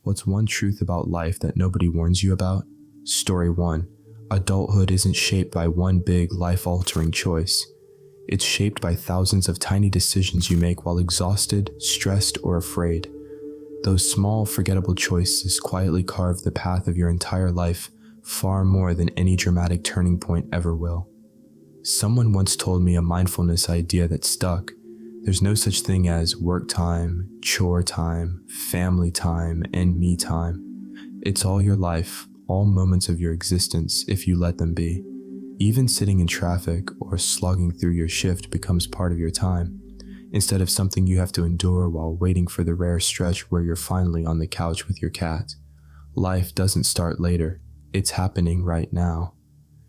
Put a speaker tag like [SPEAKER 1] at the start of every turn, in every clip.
[SPEAKER 1] What's one truth about life that nobody warns you about? Story 1. Adulthood isn't shaped by one big, life-altering choice. It's shaped by thousands of tiny decisions you make while exhausted, stressed, or afraid. Those small, forgettable choices quietly carve the path of your entire life far more than any dramatic turning point ever will. Someone once told me a mindfulness idea that stuck. There's no such thing as work time, chore time, family time, and me time. It's all your life, all moments of your existence if you let them be. Even sitting in traffic or slogging through your shift becomes part of your time, instead of something you have to endure while waiting for the rare stretch where you're finally on the couch with your cat. Life doesn't start later, it's happening right now.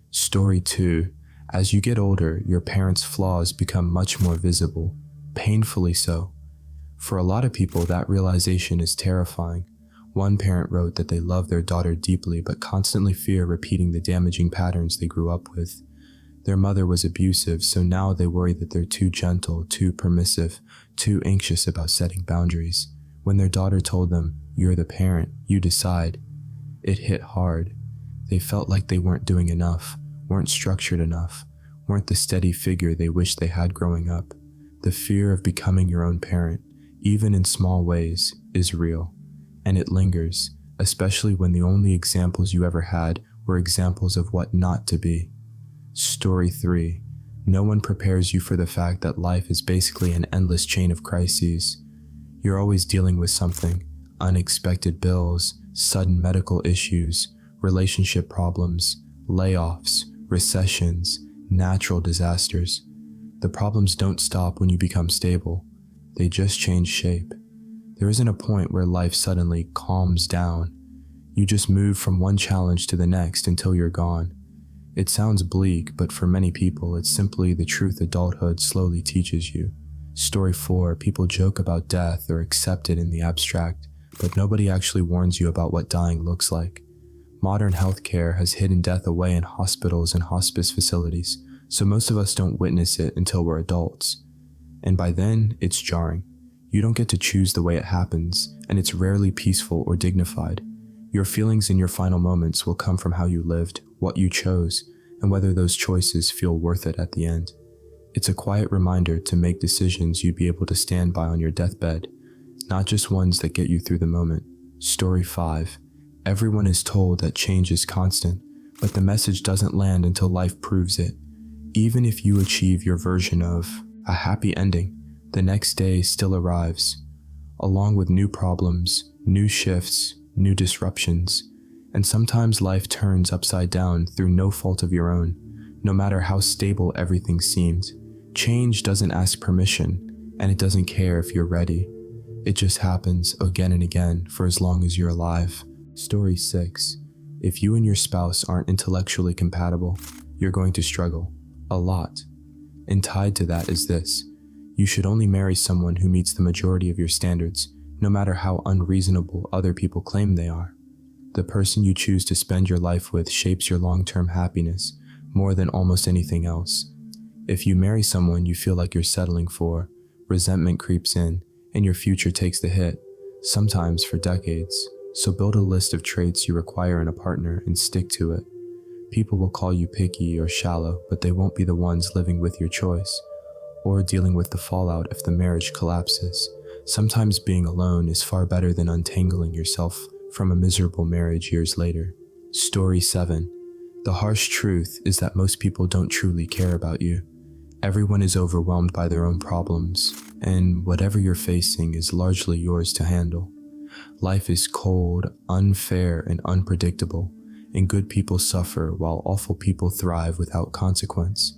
[SPEAKER 1] Story 2. As you get older, your parents' flaws become much more visible. Painfully so. For a lot of people, that realization is terrifying. One parent wrote that they love their daughter deeply but constantly fear repeating the damaging patterns they grew up with. Their mother was abusive, so now they worry that they're too gentle, too permissive, too anxious about setting boundaries. When their daughter told them, "You're the parent, you decide," it hit hard. They felt like they weren't doing enough, weren't structured enough, weren't the steady figure they wished they had growing up. The fear of becoming your own parent, even in small ways, is real. And it lingers, especially when the only examples you ever had were examples of what not to be. Story 3. No one prepares you for the fact that life is basically an endless chain of crises. You're always dealing with something: unexpected bills, sudden medical issues, relationship problems, layoffs, recessions, natural disasters. The problems don't stop when you become stable. They just change shape. There isn't a point where life suddenly calms down. You just move from one challenge to the next until you're gone. It sounds bleak, but for many people, it's simply the truth adulthood slowly teaches you. Story 4. People joke about death or accept it in the abstract, but nobody actually warns you about what dying looks like. Modern healthcare has hidden death away in hospitals and hospice facilities, so most of us don't witness it until we're adults. And by then, it's jarring. You don't get to choose the way it happens, and it's rarely peaceful or dignified. Your feelings in your final moments will come from how you lived, what you chose, and whether those choices feel worth it at the end. It's a quiet reminder to make decisions you'd be able to stand by on your deathbed, not just ones that get you through the moment. Story 5. Everyone is told that change is constant, but the message doesn't land until life proves it. Even if you achieve your version of a happy ending, the next day still arrives, along with new problems, new shifts, new disruptions, and sometimes life turns upside down through no fault of your own, no matter how stable everything seemed. Change doesn't ask permission, and it doesn't care if you're ready. It just happens again and again for as long as you're alive. Story 6. If you and your spouse aren't intellectually compatible, you're going to struggle. A lot. And tied to that is this: you should only marry someone who meets the majority of your standards, no matter how unreasonable other people claim they are. The person you choose to spend your life with shapes your long-term happiness more than almost anything else. If you marry someone you feel like you're settling for, resentment creeps in, and your future takes the hit, sometimes for decades. So build a list of traits you require in a partner and stick to it. People will call you picky or shallow, but they won't be the ones living with your choice, or dealing with the fallout if the marriage collapses. Sometimes being alone is far better than untangling yourself from a miserable marriage years later. Story 7. The harsh truth is that most people don't truly care about you. Everyone is overwhelmed by their own problems, and whatever you're facing is largely yours to handle. Life is cold, unfair, and unpredictable, and good people suffer while awful people thrive without consequence.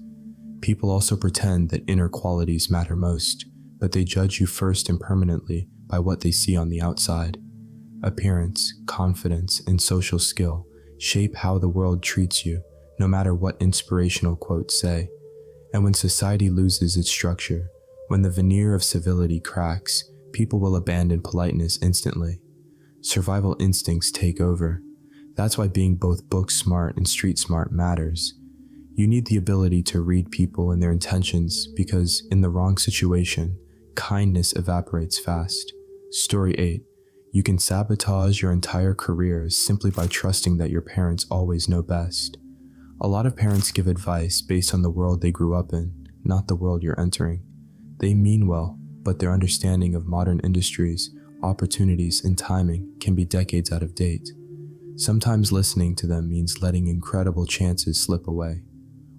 [SPEAKER 1] People also pretend that inner qualities matter most, but they judge you first and permanently by what they see on the outside. Appearance, confidence, and social skill shape how the world treats you, no matter what inspirational quotes say. And when society loses its structure, when the veneer of civility cracks, people will abandon politeness instantly. Survival instincts take over. That's why being both book smart and street smart matters. You need the ability to read people and their intentions because in the wrong situation, kindness evaporates fast. Story 8. You can sabotage your entire career simply by trusting that your parents always know best. A lot of parents give advice based on the world they grew up in, not the world you're entering. They mean well, but their understanding of modern industries, opportunities, and timing can be decades out of date. Sometimes listening to them means letting incredible chances slip away.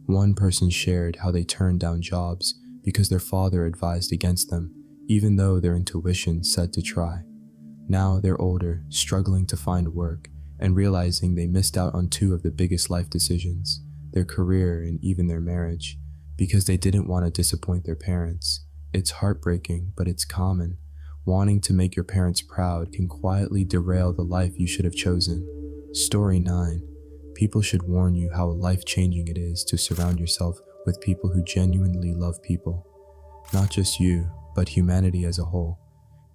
[SPEAKER 1] One person shared how they turned down jobs because their father advised against them, even though their intuition said to try. Now they're older, struggling to find work, and realizing they missed out on two of the biggest life decisions, their career and even their marriage, because they didn't want to disappoint their parents. It's heartbreaking, but it's common. Wanting to make your parents proud can quietly derail the life you should have chosen. Story 9. People should warn you how life-changing it is to surround yourself with people who genuinely love people. Not just you, but humanity as a whole.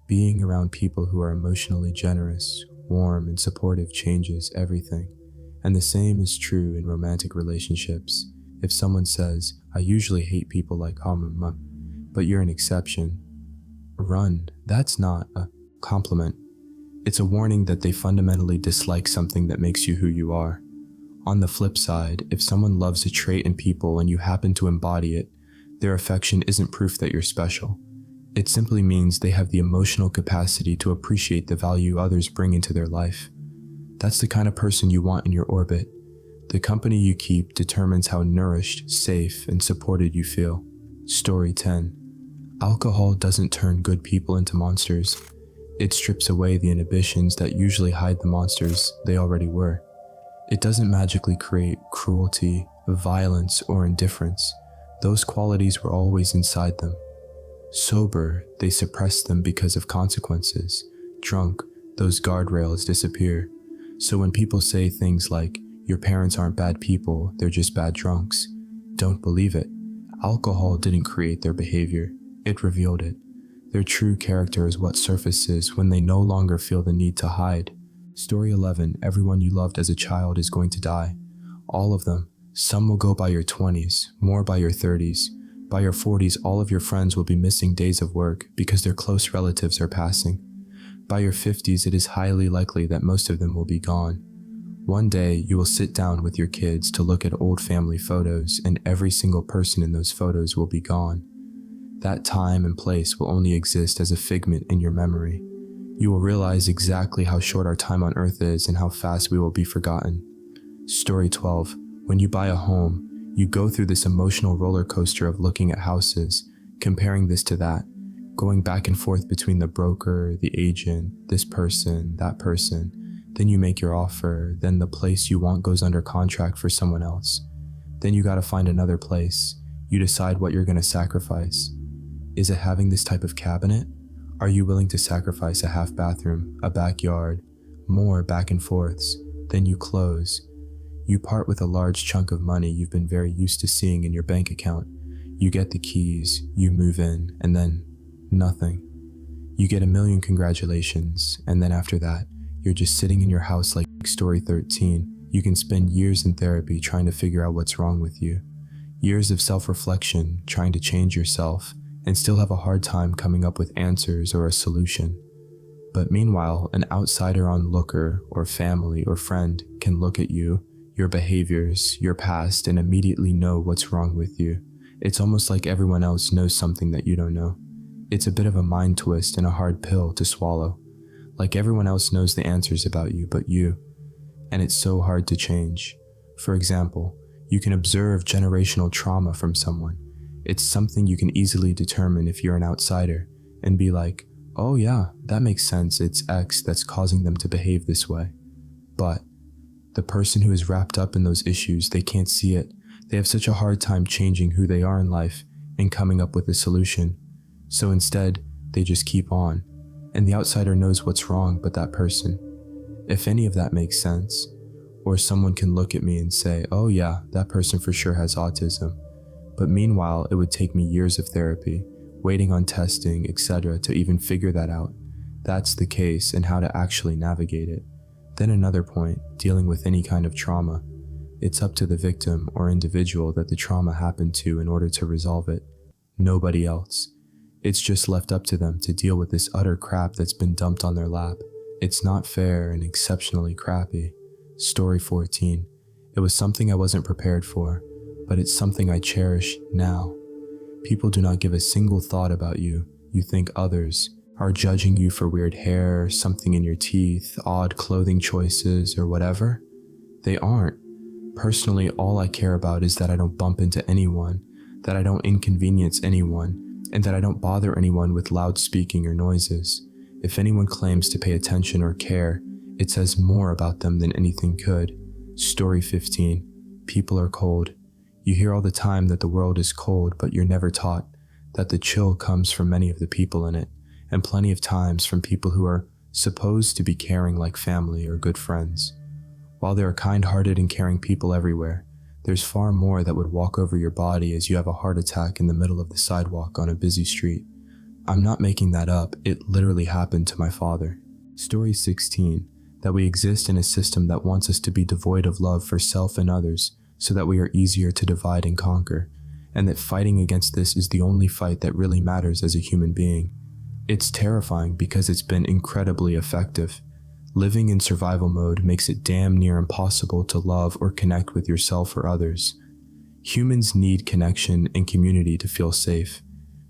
[SPEAKER 1] Being around people who are emotionally generous, warm, and supportive changes everything. And the same is true in romantic relationships. If someone says, "I usually hate people like Hamama, but you're an exception," run. That's not a compliment. It's a warning that they fundamentally dislike something that makes you who you are. On the flip side, if someone loves a trait in people and you happen to embody it, their affection isn't proof that you're special. It simply means they have the emotional capacity to appreciate the value others bring into their life. That's the kind of person you want in your orbit. The company you keep determines how nourished, safe, and supported you feel. Story 10. Alcohol doesn't turn good people into monsters. It strips away the inhibitions that usually hide the monsters they already were. It doesn't magically create cruelty, violence, or indifference. Those qualities were always inside them. Sober, they suppress them because of consequences. Drunk, those guardrails disappear. So when people say things like, "Your parents aren't bad people, they're just bad drunks," don't believe it. Alcohol didn't create their behavior, it revealed it. Their true character is what surfaces when they no longer feel the need to hide. Story 11. Everyone you loved as a child is going to die. All of them. Some will go by your 20s, more by your 30s. By your 40s, all of your friends will be missing days of work because their close relatives are passing. By your 50s, it is highly likely that most of them will be gone. One day, you will sit down with your kids to look at old family photos, and every single person in those photos will be gone. That time and place will only exist as a figment in your memory. You will realize exactly how short our time on Earth is and how fast we will be forgotten. Story 12. When you buy a home, you go through this emotional roller coaster of looking at houses, comparing this to that, going back and forth between the broker, the agent, this person, that person. Then you make your offer, then the place you want goes under contract for someone else. Then you gotta find another place. You decide what you're gonna sacrifice. Is it having this type of cabinet? Are you willing to sacrifice a half bathroom, a backyard, more back and forths? Then you close. You part with a large chunk of money you've been very used to seeing in your bank account. You get the keys, you move in, and then nothing. You get a million congratulations, and then after that, you're just sitting in your house like story 13. You can spend years in therapy trying to figure out what's wrong with you. Years of self-reflection, trying to change yourself, and still have a hard time coming up with answers or a solution. But meanwhile, an outsider onlooker or family or friend can look at you, your behaviors, your past, and immediately know what's wrong with you. It's almost like everyone else knows something that you don't know. It's a bit of a mind twist and a hard pill to swallow. Like everyone else knows the answers about you but you. And it's so hard to change. For example, you can observe generational trauma from someone. It's something you can easily determine if you're an outsider and be like, "Oh yeah, that makes sense, it's X that's causing them to behave this way." But the person who is wrapped up in those issues, they can't see it. They have such a hard time changing who they are in life and coming up with a solution. So instead, they just keep on. And the outsider knows what's wrong but that person. If any of that makes sense. Or someone can look at me and say, "Oh yeah, that person for sure has autism." But meanwhile, it would take me years of therapy, waiting on testing, etc. to even figure that out. That's the case and how to actually navigate it. Then another point, dealing with any kind of trauma. It's up to the victim or individual that the trauma happened to in order to resolve it. Nobody else. It's just left up to them to deal with this utter crap that's been dumped on their lap. It's not fair and exceptionally crappy. Story 14. It was something I wasn't prepared for, but it's something I cherish now. People do not give a single thought about you. You think others are judging you for weird hair, something in your teeth, odd clothing choices, or whatever. They aren't. Personally, all I care about is that I don't bump into anyone, that I don't inconvenience anyone, and that I don't bother anyone with loud speaking or noises. If anyone claims to pay attention or care, it says more about them than anything could. Story 15. People are cold. You hear all the time that the world is cold, but you're never taught that the chill comes from many of the people in it, and plenty of times from people who are supposed to be caring like family or good friends. While there are kind-hearted and caring people everywhere, there's far more that would walk over your body as you have a heart attack in the middle of the sidewalk on a busy street. I'm not making that up, it literally happened to my father. Story 16. That we exist in a system that wants us to be devoid of love for self and others so that we are easier to divide and conquer, and that fighting against this is the only fight that really matters as a human being. It's terrifying because it's been incredibly effective. Living in survival mode makes it damn near impossible to love or connect with yourself or others. Humans need connection and community to feel safe.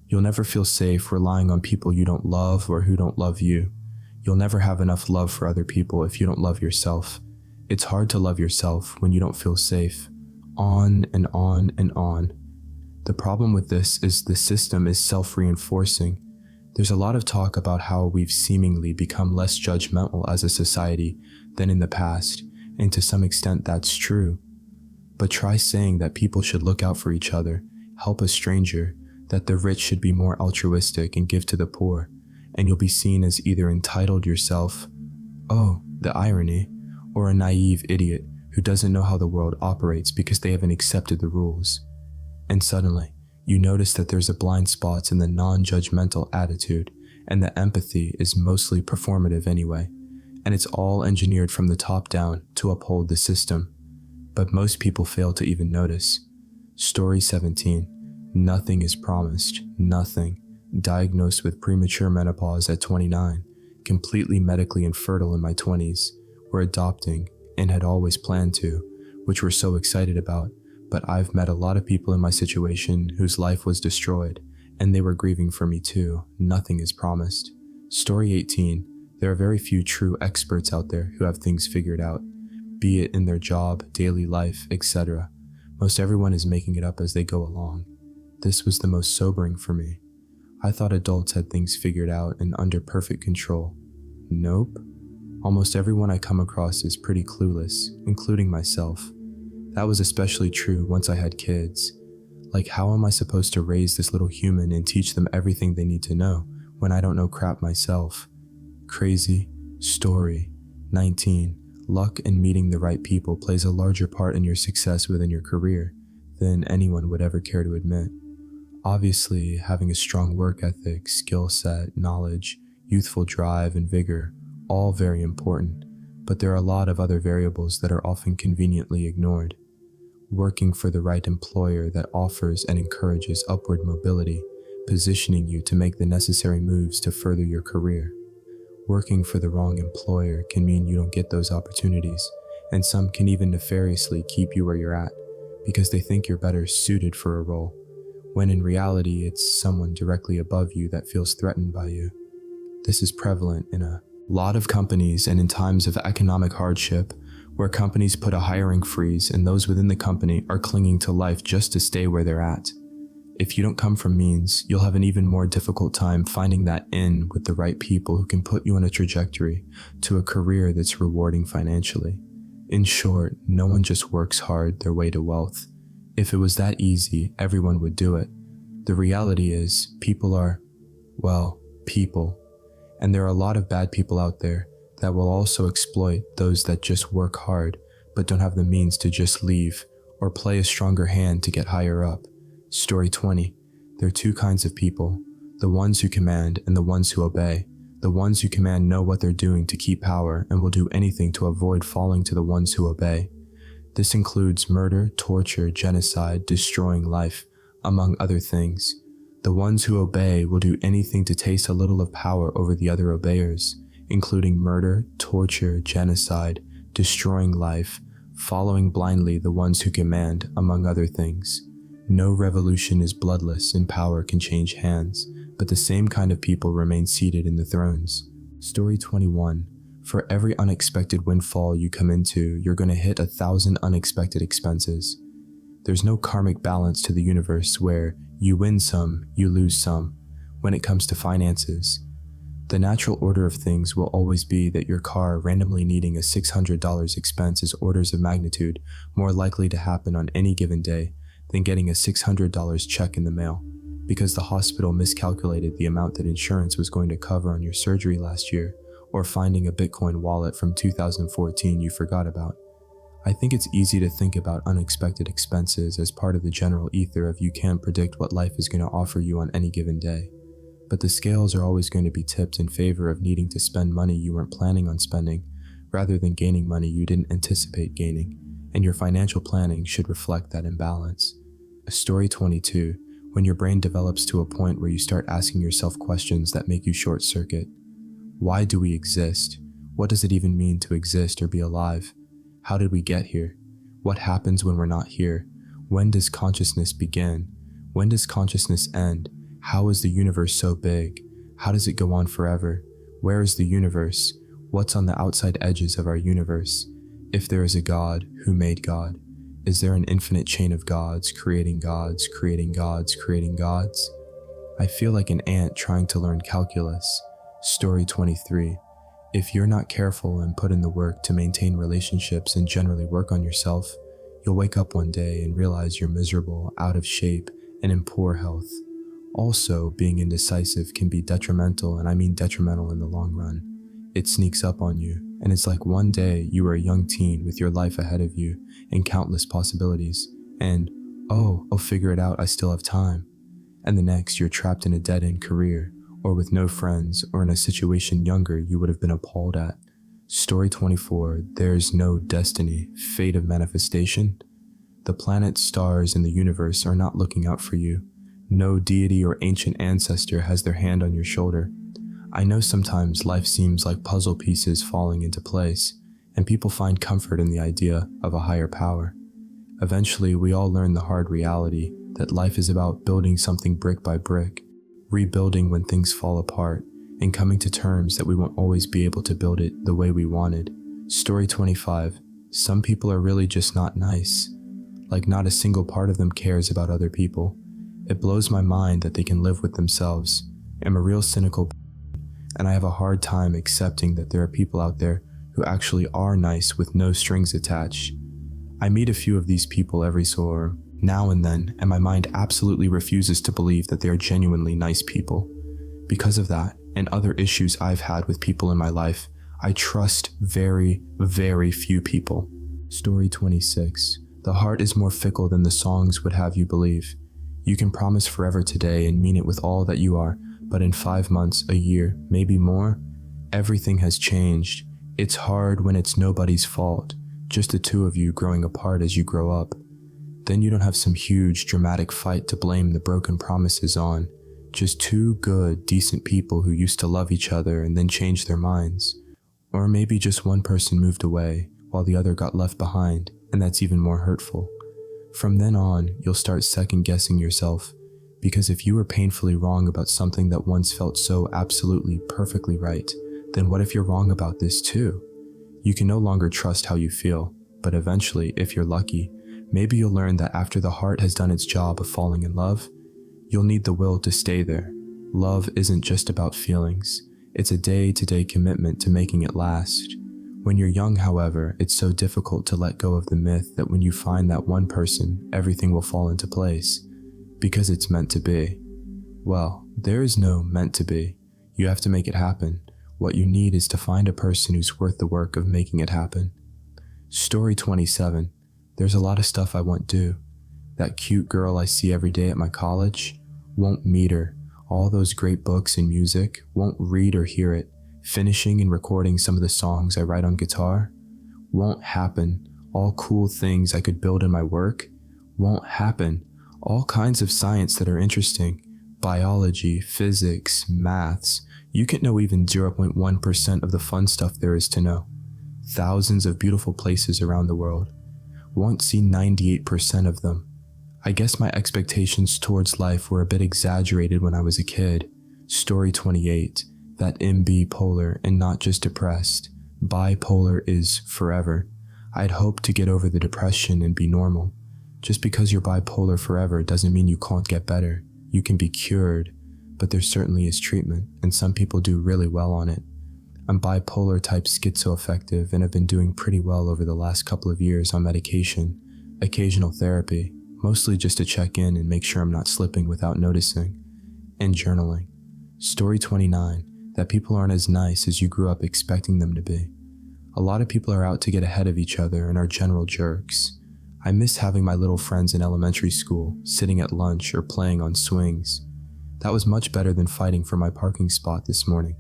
[SPEAKER 1] You'll never feel safe relying on people you don't love or who don't love you. You'll never have enough love for other people if you don't love yourself. It's hard to love yourself when you don't feel safe. On and on and on. The problem with this is the system is self-reinforcing. There's a lot of talk about how we've seemingly become less judgmental as a society than in the past, and to some extent that's true. But try saying that people should look out for each other, help a stranger, that the rich should be more altruistic and give to the poor, and you'll be seen as either entitled yourself, oh, the irony, or a naive idiot who doesn't know how the world operates because they haven't accepted the rules. And suddenly, you notice that there's a blind spot in the non-judgmental attitude, and that empathy is mostly performative anyway, and it's all engineered from the top down to uphold the system. But most people fail to even notice. Story 17. Nothing is promised, nothing. Diagnosed with premature menopause at 29, completely medically infertile in my 20s. We're adopting, and had always planned to, which we're so excited about. But I've met a lot of people in my situation whose life was destroyed, and they were grieving for me too. Nothing is promised. Story 18. There are very few true experts out there who have things figured out, be it in their job, daily life, etc. Most everyone is making it up as they go along. This was the most sobering for me. I thought adults had things figured out and under perfect control. Nope. Almost everyone I come across is pretty clueless, including myself. That was especially true once I had kids. Like, how am I supposed to raise this little human and teach them everything they need to know when I don't know crap myself? Crazy. Story 19. Luck and meeting the right people plays a larger part in your success within your career than anyone would ever care to admit. Obviously, having a strong work ethic, skill set, knowledge, youthful drive, and vigor, all very important, but there are a lot of other variables that are often conveniently ignored. Working for the right employer that offers and encourages upward mobility, positioning you to make the necessary moves to further your career. Working for the wrong employer can mean you don't get those opportunities, and some can even nefariously keep you where you're at because they think you're better suited for a role, when in reality it's someone directly above you that feels threatened by you. This is prevalent in a lot of companies and in times of economic hardship, where companies put a hiring freeze and those within the company are clinging to life just to stay where they're at. If you don't come from means, you'll have an even more difficult time finding that in with the right people who can put you on a trajectory to a career that's rewarding financially. In short, no one just works hard their way to wealth. If it was that easy, everyone would do it. The reality is, people are, well, people. And there are a lot of bad people out there that will also exploit those that just work hard but don't have the means to just leave or play a stronger hand to get higher up. Story 20. There are two kinds of people, the ones who command and the ones who obey. The ones who command know what they're doing to keep power and will do anything to avoid falling to the ones who obey. This includes murder, torture, genocide, destroying life, among other things. The ones who obey will do anything to taste a little of power over the other obeyers, including murder, torture, genocide, destroying life, following blindly the ones who command, among other things. No revolution is bloodless and power can change hands, but the same kind of people remain seated in the thrones. Story 21. For every unexpected windfall you come into, you're going to hit 1,000 unexpected expenses. There's no karmic balance to the universe where you win some, you lose some. When it comes to finances, the natural order of things will always be that your car randomly needing a $600 expense is orders of magnitude more likely to happen on any given day than getting a $600 check in the mail, because the hospital miscalculated the amount that insurance was going to cover on your surgery last year, or finding a Bitcoin wallet from 2014 you forgot about. I think it's easy to think about unexpected expenses as part of the general ether of you can't predict what life is going to offer you on any given day. But the scales are always going to be tipped in favor of needing to spend money you weren't planning on spending, rather than gaining money you didn't anticipate gaining, and your financial planning should reflect that imbalance. Story 22. When your brain develops to a point where you start asking yourself questions that make you short-circuit. Why do we exist? What does it even mean to exist or be alive? How did we get here? What happens when we're not here? When does consciousness begin? When does consciousness end? How is the universe so big? How does it go on forever? Where is the universe? What's on the outside edges of our universe? If there is a God, who made God? Is there an infinite chain of gods, creating gods, creating gods, creating gods? I feel like an ant trying to learn calculus. Story 23. If you're not careful and put in the work to maintain relationships and generally work on yourself, you'll wake up one day and realize you're miserable, out of shape, and in poor health. Also, being indecisive can be detrimental, and I mean detrimental in the long run. It sneaks up on you, and it's like one day you were a young teen with your life ahead of you and countless possibilities, and, oh, I'll figure it out, I still have time. And the next, you're trapped in a dead-end career, or with no friends, or in a situation younger you would have been appalled at. Story 24. There's no destiny, fate of manifestation. The planets, stars, and the universe are not looking out for you. No deity or ancient ancestor has their hand on your shoulder. I know sometimes life seems like puzzle pieces falling into place, and people find comfort in the idea of a higher power. Eventually, we all learn the hard reality that life is about building something brick by brick, rebuilding when things fall apart, and coming to terms that we won't always be able to build it the way we wanted. Story 25. Some people are really just not nice. Like not a single part of them cares about other people. It blows my mind that they can live with themselves. I'm a real cynical and I have a hard time accepting that there are people out there who actually are nice with no strings attached. I meet a few of these people every so now and then, and my mind absolutely refuses to believe that they are genuinely nice people. Because of that, and other issues I've had with people in my life, I trust very, very few people. Story 26. The heart is more fickle than the songs would have you believe. You can promise forever today and mean it with all that you are, but in 5 months, a year, maybe more, everything has changed. It's hard when it's nobody's fault, just the two of you growing apart as you grow up. Then you don't have some huge, dramatic fight to blame the broken promises on. Just two good, decent people who used to love each other and then changed their minds. Or maybe just one person moved away while the other got left behind, and that's even more hurtful. From then on, you'll start second-guessing yourself, because if you were painfully wrong about something that once felt so absolutely perfectly right, then what if you're wrong about this too? You can no longer trust how you feel, but eventually, if you're lucky, maybe you'll learn that after the heart has done its job of falling in love, you'll need the will to stay there. Love isn't just about feelings. It's a day-to-day commitment to making it last. When you're young, however, it's so difficult to let go of the myth that when you find that one person, everything will fall into place, because it's meant to be. Well, there is no meant to be. You have to make it happen. What you need is to find a person who's worth the work of making it happen. Story 27. There's a lot of stuff I won't do. That cute girl I see every day at my college, won't meet her. All those great books and music, won't read or hear it. Finishing and recording some of the songs I write on guitar, won't happen. All cool things I could build in my work, won't happen. All kinds of science that are interesting, biology, physics, maths, You can know even 0.1% of the fun stuff there is to know. Thousands of beautiful places around the world. Won't see 98% of them. I guess my expectations towards life were a bit exaggerated when I was a kid. Story 28, that I'm bipolar and not just depressed. Bipolar is forever. I'd hoped to get over the depression and be normal. Just because you're bipolar forever doesn't mean you can't get better. You can be cured, but there certainly is treatment, and some people do really well on it. I'm bipolar type schizoaffective and have been doing pretty well over the last couple of years on medication, occasional therapy, mostly just to check in and make sure I'm not slipping without noticing, and journaling. Story 29, that people aren't as nice as you grew up expecting them to be. A lot of people are out to get ahead of each other and are general jerks. I miss having my little friends in elementary school, sitting at lunch or playing on swings. That was much better than fighting for my parking spot this morning.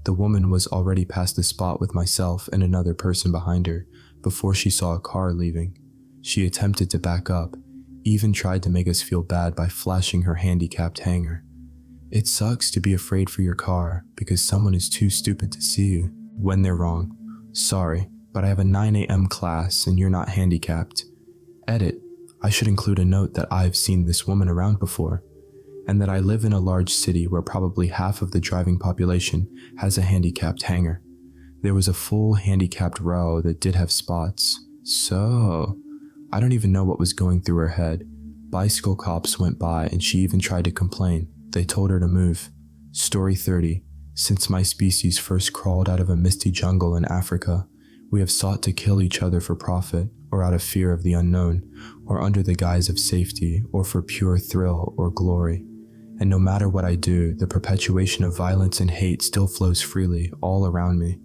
[SPEAKER 1] The woman was already past the spot with myself and another person behind her before she saw a car leaving. She attempted to back up, even tried to make us feel bad by flashing her handicapped hanger. It sucks to be afraid for your car because someone is too stupid to see you when they're wrong. Sorry, but I have a 9 a.m. class and you're not handicapped. Edit, I should include a note that I've seen this woman around before, and that I live in a large city where probably half of the driving population has a handicapped hanger. There was a full handicapped row that did have spots. So, I don't even know what was going through her head. Bicycle cops went by and she even tried to complain. They told her to move. Story 30. Since my species first crawled out of a misty jungle in Africa, we have sought to kill each other for profit, or out of fear of the unknown, or under the guise of safety, or for pure thrill or glory. And no matter what I do, the perpetuation of violence and hate still flows freely all around me.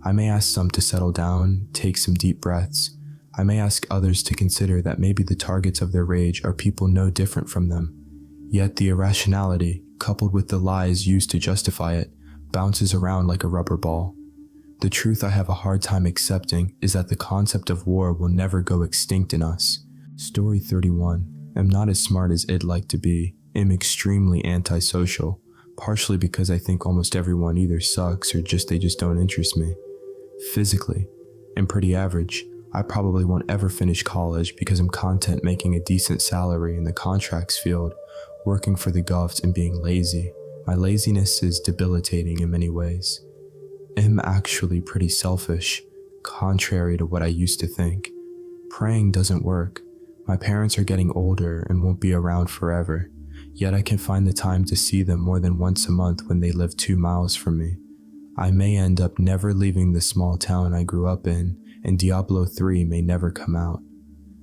[SPEAKER 1] I may ask some to settle down, take some deep breaths. I may ask others to consider that maybe the targets of their rage are people no different from them. Yet the irrationality, coupled with the lies used to justify it, bounces around like a rubber ball. The truth I have a hard time accepting is that the concept of war will never go extinct in us. Story 31. I'm not as smart as I'd like to be. I'm extremely antisocial, partially because I think almost everyone either sucks or they just don't interest me. Physically, I'm pretty average. I probably won't ever finish college because I'm content making a decent salary in the contracts field, working for the govs and being lazy. My laziness is debilitating in many ways. I'm actually pretty selfish, contrary to what I used to think. Praying doesn't work. My parents are getting older and won't be around forever, yet I can find the time to see them more than once a month when they live 2 miles from me. I may end up never leaving the small town I grew up in, and Diablo 3 may never come out.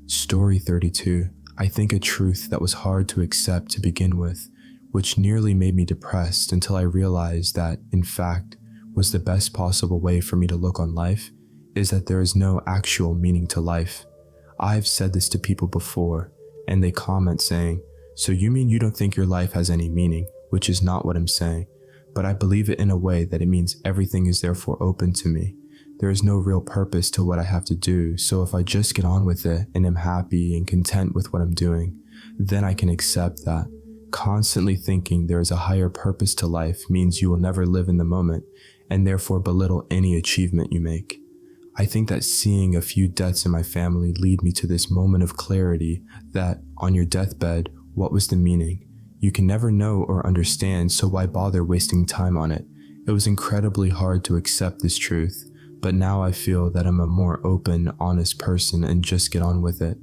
[SPEAKER 1] Story 32. I think a truth that was hard to accept to begin with, which nearly made me depressed until I realized that, in fact, was the best possible way for me to look on life, is that there is no actual meaning to life. I've said this to people before, and they comment saying, "So you mean you don't think your life has any meaning?" Which is not what I'm saying, but I believe it in a way that it means everything is therefore open to me. There is no real purpose to what I have to do, so if I just get on with it and am happy and content with what I'm doing, then I can accept that. Constantly thinking there is a higher purpose to life means you will never live in the moment, and therefore belittle any achievement you make. I think that seeing a few deaths in my family lead me to this moment of clarity that, on your deathbed, what was the meaning? You can never know or understand, so why bother wasting time on it? It was incredibly hard to accept this truth, but now I feel that I'm a more open, honest person and just get on with it.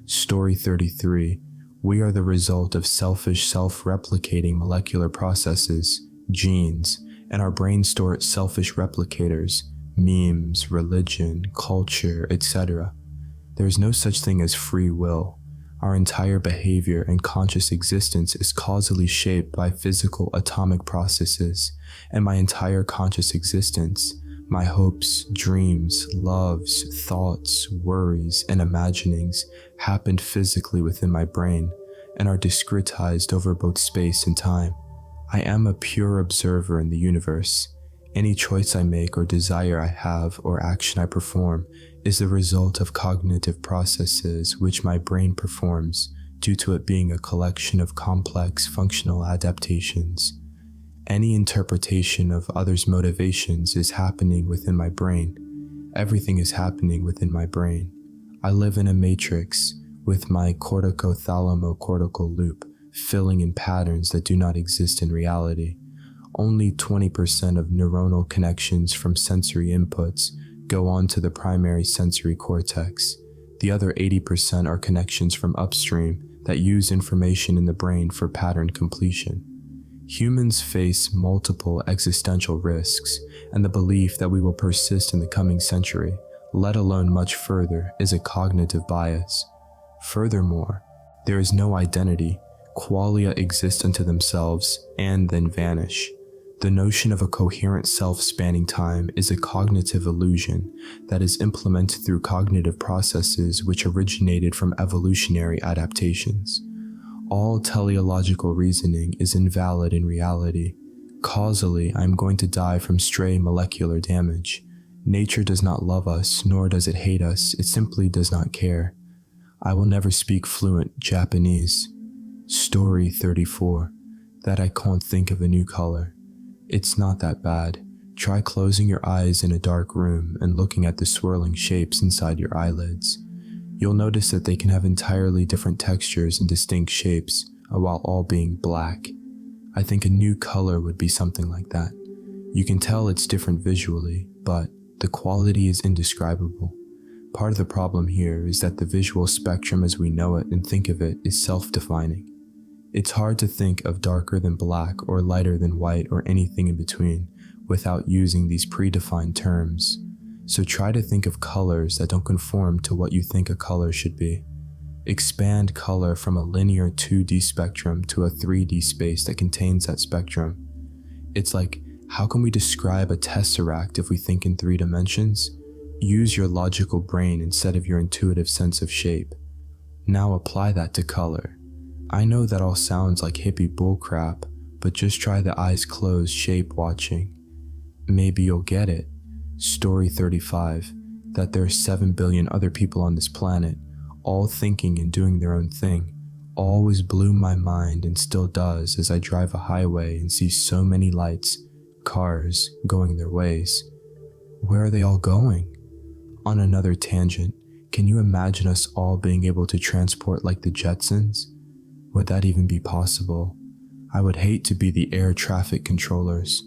[SPEAKER 1] Story 33. We are the result of selfish, self-replicating molecular processes, genes, and our brains store selfish replicators, memes, religion, culture, etc. There is no such thing as free will. Our entire behavior and conscious existence is causally shaped by physical atomic processes, and my entire conscious existence, my hopes, dreams, loves, thoughts, worries, and imaginings happened physically within my brain and are discretized over both space and time. I am a pure observer in the universe. Any choice I make or desire I have or action I perform is the result of cognitive processes which my brain performs due to it being a collection of complex functional adaptations. Any interpretation of others' motivations is happening within my brain. Everything is happening within my brain. I live in a matrix with my cortico-thalamocortical loop filling in patterns that do not exist in reality. Only 20% of neuronal connections from sensory inputs go on to the primary sensory cortex. The other 80% are connections from upstream that use information in the brain for pattern completion. Humans face multiple existential risks, and the belief that we will persist in the coming century, let alone much further, is a cognitive bias. Furthermore, there is no identity. Qualia exist unto themselves and then vanish. The notion of a coherent self spanning time is a cognitive illusion that is implemented through cognitive processes which originated from evolutionary adaptations. All teleological reasoning is invalid in reality. Causally, I am going to die from stray molecular damage. Nature does not love us, nor does it hate us, it simply does not care. I will never speak fluent Japanese. Story 34. That I can't think of a new color. It's not that bad. Try closing your eyes in a dark room and looking at the swirling shapes inside your eyelids. You'll notice that they can have entirely different textures and distinct shapes, while all being black. I think a new color would be something like that. You can tell it's different visually, but the quality is indescribable. Part of the problem here is that the visual spectrum as we know it and think of it is self-defining. It's hard to think of darker than black or lighter than white or anything in between without using these predefined terms. So try to think of colors that don't conform to what you think a color should be. Expand color from a linear 2D spectrum to a 3D space that contains that spectrum. It's like, how can we describe a tesseract if we think in 3 dimensions? Use your logical brain instead of your intuitive sense of shape. Now apply that to color. I know that all sounds like hippie bullcrap, but just try the eyes closed shape watching. Maybe you'll get it. Story 35, that there are 7 billion other people on this planet, all thinking and doing their own thing, always blew my mind and still does as I drive a highway and see so many lights, cars, going their ways. Where are they all going? On another tangent, can you imagine us all being able to transport like the Jetsons? Would that even be possible? I would hate to be the air traffic controllers.